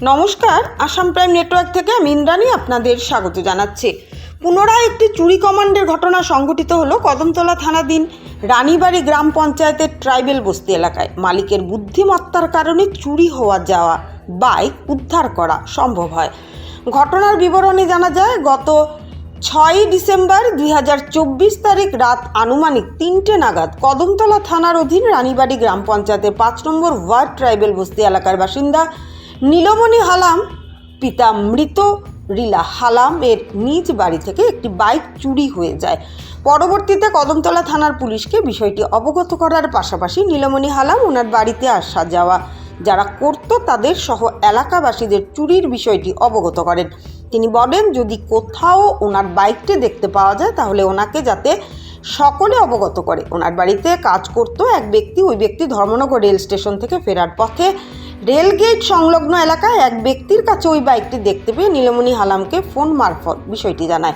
নমস্কার, Assam prime network থেকে আমি ইন্দ্রাণী আপনাদের স্বাগত জানাচ্ছি। পুনরায় একটি চুরি কমান্ডের ঘটনা সংঘটিত হলো কদমতলা থানাধীন রানীবাড়ি গ্রাম পঞ্চায়েতের ট্রাইবেল বস্তি এলাকায়। মালিকের বুদ্ধিমত্তার কারণে চুরি হওয়া যাওয়া বাইক উদ্ধার করা সম্ভব হয়। ঘটনার বিবরণে জানা যায়, গত 6 ডিসেম্বর 2024 তারিখ রাত আনুমানিক 3টে নাগাদ কদমতলা থানার অধীন রানীবাড়ি গ্রাম পঞ্চায়েতের 5 নম্বর ওয়ার্ড ট্রাইবেল বস্তি এলাকার বাসিন্দা নীলমণি হালাম পিতা মৃত রিলা হালাম এর নিজ বাড়ি থেকে একটি বাইক চুরি হয়ে যায়। পরবর্তীতে কদমতলা থানার পুলিশকে বিষয়টি অবগত করার পাশাপাশি নীলমণি হালাম ওনার বাড়িতে আসা যাওয়া যারা করত তাদের সহ এলাকাবাসীদের চুরির বিষয়টি অবগত করেন। তিনি বলেন, যদি কোথাও ওনার বাইকটি দেখতে পাওয়া যায় তাহলে ওনাকে যাতে সকলে অবগত করে। ওনার বাড়িতে কাজ করত এক ব্যক্তি, ওই ব্যক্তি ধর্মনগর রেল স্টেশন থেকে ফেরার পথে রেলগেট সংলগ্ন এলাকায় এক ব্যক্তির কাছে ওই বাইকটি দেখতে পেয়ে নীলমণি হালামকে ফোন মারফত বিষয়টি জানায়।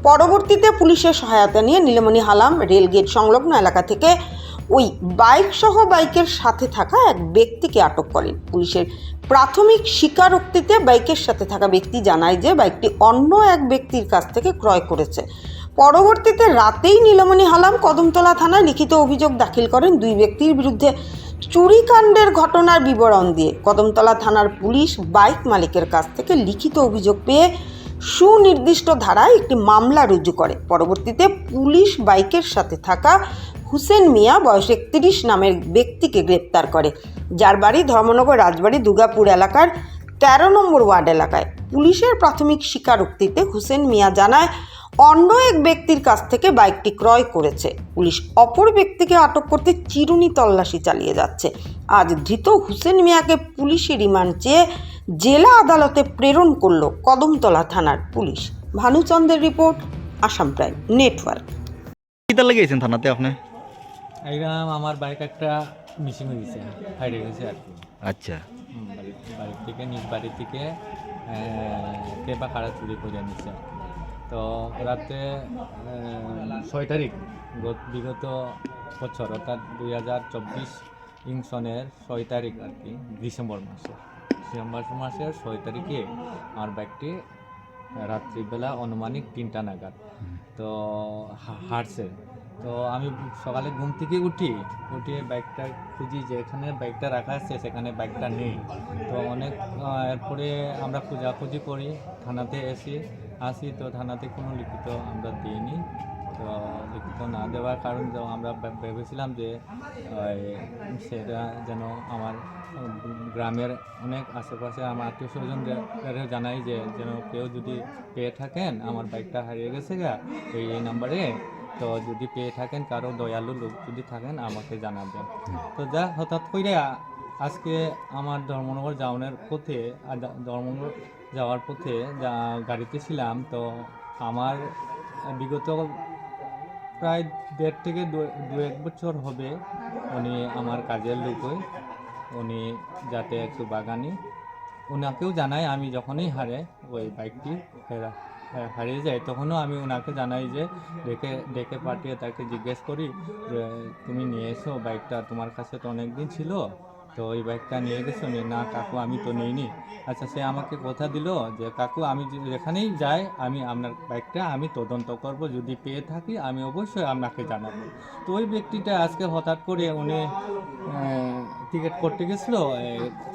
পরবর্তীতে পুলিশের সহায়তা নিয়ে নীলমণি হালাম রেলগেট সংলগ্ন এলাকা থেকে ওই বাইক সহ বাইকের সাথে থাকা এক ব্যক্তিকে আটক করেন। পুলিশের প্রাথমিক স্বীকারোক্তিতে বাইকের সাথে থাকা ব্যক্তি জানায় যে বাইকটি অন্য এক ব্যক্তির কাছ থেকে ক্রয় করেছে। পরবর্তীতে রাতেই নীলমণি হালাম কদমতলা থানায় লিখিত অভিযোগ দাখিল করেন দুই ব্যক্তির বিরুদ্ধে চুরিকাণ্ডের ঘটনার বিবরণ দিয়ে। কদমতলা থানার পুলিশ বাইক মালিকের কাছ থেকে লিখিত অভিযোগ পেয়ে সুনির্দিষ্ট ধারায় একটি মামলা রুজু করে। পরবর্তীতে পুলিশ বাইকের সাথে থাকা হুসেন মিয়া বয়স 31 নামের ব্যক্তিকে গ্রেপ্তার করে, যার বাড়ি ধর্মনগর রাজবাড়ি দুর্গাপুর এলাকার 13 নম্বর ওয়ার্ড এলাকায়। পুলিশের প্রাথমিক স্বীকারোক্তিতে হুসেন মিয়া জানায় অন্য এক ব্যক্তির কাছ থেকে বাইকটি ক্রয় করেছে। পুলিশ অপর ব্যক্তিকে আটক করতে চিরুনি তল্লাশি চালিয়ে যাচ্ছে। আজ ধৃত হুসেন মিয়াকে পুলিশি রিমান্ড চেয়ে জেলা আদালতে প্রেরণ করল কদমতলা থানার পুলিশ। ভানুচন্দ্রের রিপোর্ট, আসাম প্রাইম নেটওয়ার্ক। কিতা লাগিয়েছেন থানাতে আপনি? এইরকম আমার বাইক একটা মিসিং হয়ে গেছে, হারিয়ে গেছে আর কি। আচ্ছা, বাড়ি থেকে নিজ বাড়ি থেকে কে বা কারা চুরি করে নিচ্ছে। তো রাতে 6 তারিখ বিগত বছর, অর্থাৎ 2024 সনের 6 তারিখ আর কি, ডিসেম্বর মাসের 6 তারিখে আমার বাইকটি রাত্রিবেলা আনুমানিক 3টা নাগাদ তো হাঁটছে। তো আমি সকালে ঘুম থেকে উঠিয়ে বাইকটা খুঁজি, যেখানে বাইকটা রাখা আছে সেখানে বাইকটা নেই। তো অনেক এরপরে আমরা খোঁজাখুঁজি করি, থানাতে আসি। তো থানাতে কোনো লিখিত আমরা দিইনি। তো লিখিত না দেওয়ার কারণ আমরা ভেবেছিলাম যে সেটা যেন আমার গ্রামের অনেক আশেপাশে আমার আত্মীয় স্বজনদের জানাই যে যেন কেউ যদি পেয়ে থাকেন আমার বাইকটা হারিয়ে গেছে এই নাম্বারে, তো যদি পেয়ে থাকেন কারো দয়ালু লোক যদি থাকেন আমাকে জানাবেন। তো যা হঠাৎ করে আজকে আমার ধর্মনগর যাওয়ার পথে গাড়িতে ছিলাম। তো আমার বিগত প্রায় 1.5 থেকে 2 বছর হবে উনি আমার কাজের লোক, উনি যাতে একটু বাগানি, ওনাকেও জানাই আমি যখনই ওই বাইকটি হারিয়ে যায় তখনও আমি ওনাকে জানাই যে ডেকে পাঠিয়ে তাকে জিজ্ঞেস করি যে তুমি নিয়ে এসো বাইকটা, তোমার কাছে তো অনেক দিন ছিল, তো ওই বাইকটা নিয়ে গেছো? না কাকু, আমি তো নিইনি। আচ্ছা, সে আমাকে কথা দিল যে কাকু আমি যেখানেই যাই আমি আপনার বাইকটা আমি তদন্ত করব, যদি পেয়ে থাকি আমি অবশ্যই আপনাকে জানাবো। তো ওই ব্যক্তিটা আজকে হঠাৎ করে উনি টিকিট করতে গেছিলো,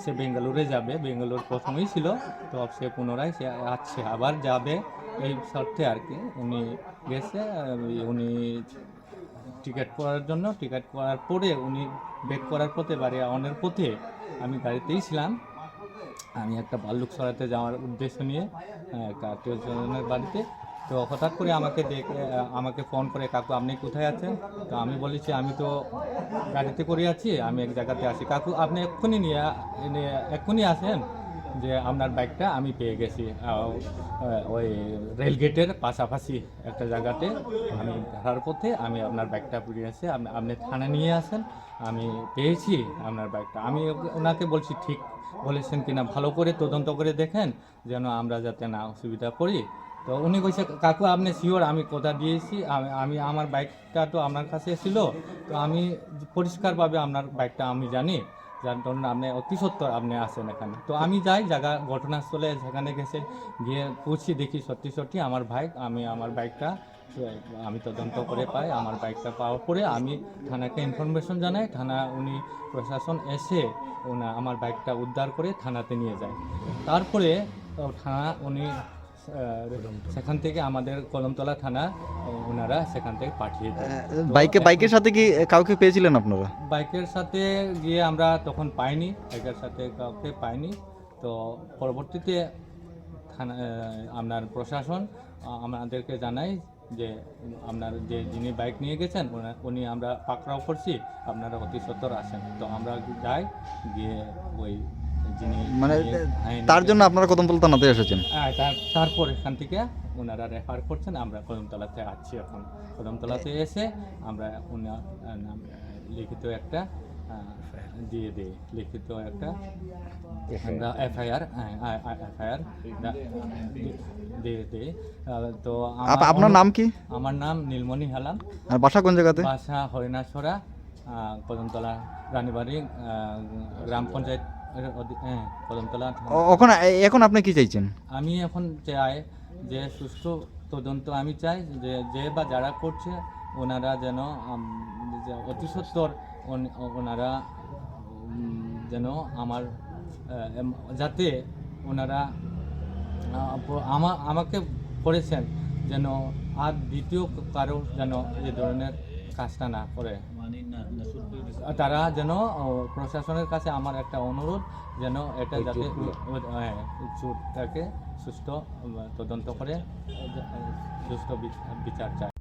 সে বেঙ্গালুরে যাবে, বেঙ্গালুর প্রথমেই ছিল, তো সে পুনরায় সে আসছে আবার যাবে এই শর্তে আর কি। উনি গেছে, উনি টিকিট করার পরে উনি ব্যাক করার পথে বাড়ি আওয়ানোর পথে আমি গাড়িতেই ছিলাম। আমি একটা ভাল্লুক সরাতে যাওয়ার উদ্দেশ্য নিয়ে একটা আত্মীয়স্বজনের বাড়িতে। তো হঠাৎ করে আমাকে ফোন করে কাকু আপনি কোথায় আছেন? তো আমি বলেছি আমি তো গাড়িতে করে আছি, আমি এক জায়গাতে আছি। কাকু আপনি এক্ষুনি আসেন, যে আপনার বাইকটা আমি পেয়ে গেছি ওই রেলগেটের পাশাপাশি একটা জায়গাতে, আমি ধরার পথে আমি আপনার বাইকটা পেয়ে আসি, আপনি থানা নিয়ে আসেন, আমি পেয়েছি আপনার বাইকটা। আমি ওনাকে বলছি ঠিক বলেছেন কিনা ভালো করে তদন্ত করে দেখেন, যেন আমরা যাতে না অসুবিধা করি। তো উনি কইছে কাকু আপনি শিওর? আমি কথা দিয়েছি, আমি আমার বাইকটা তো আপনার কাছে ছিল, তো আমি পরিষ্কারভাবে আপনার বাইকটা আমি জানি। যার জন্য আপনি অতি সত্তর আপনি আসেন এখানে। তো আমি যাই জায়গা ঘটনাস্থলে, সেখানে গেছে গিয়ে পৌঁছি দেখি সত্যি সত্যি আমার আমার বাইকটা আমি তদন্ত করে পাই। আমার বাইকটা পাওয়ার পরে আমি থানাকে ইনফরমেশন জানাই, উনি প্রশাসন এসে আমার বাইকটা উদ্ধার করে থানাতে নিয়ে যায়। তারপরে থানা উনি সেখান থেকে আমাদের কদমতলা থানা ওনারা সেখান থেকে পাঠিয়ে দেয়। বাইকের সাথে কি কাউকে পেয়েছিলেন আপনারা? বাইকের সাথে গিয়ে আমরা তখন পাইনি, বাইকের সাথে কাউকে পাইনি। তো পরবর্তীতে থানা আপনার প্রশাসন আমাদেরকে জানায় যে আপনার যিনি বাইক নিয়ে গেছেন উনি আমরা পাকড়াও করছি, আপনারা অতি সত্বর আসেন। তো আমরা যাই, গিয়ে ওই যিনি মানে নিয়ে তার জন্য আপনারা কদমতলা থানাতে এসেছেন? তারপর এখান থেকে ওনারা রেফার করছেন, আমরা কদমতলাতে আছি। এখন কদমতলাতে এসে আমরা ওনার নাম লিখিত একটা দিয়ে দিই, লিখিত একটা আমরা এফআইআর দিয়ে দিই। তো আপনার নাম কি? আমার নাম নীলমণি হালাম। আর বাসা কোন জায়গাতে? বাসা হরিণাছড়া, কদমতলা রানীবাড়ি গ্রাম পঞ্চায়েত কদমতলা। ওখানে এখন আপনি কি চাইছেন? আমি এখন চাই যে সুষ্ঠু তদন্ত আমি চাই, যে বা যারা করছে ওনারা যেন অতি সত্বর ওনারা যেন আমার যাতে ওনারা আমাকে করেছেন যেন আর দ্বিতীয় কারো যেন এই ধরনের কাজটা না করে। তারা যেন প্রশাসনের কাছে আমার একটা অনুরোধ যেন এটা যাতে চুরটাকে সুষ্ঠু তদন্ত করে সুষ্ঠু বিচার চায়।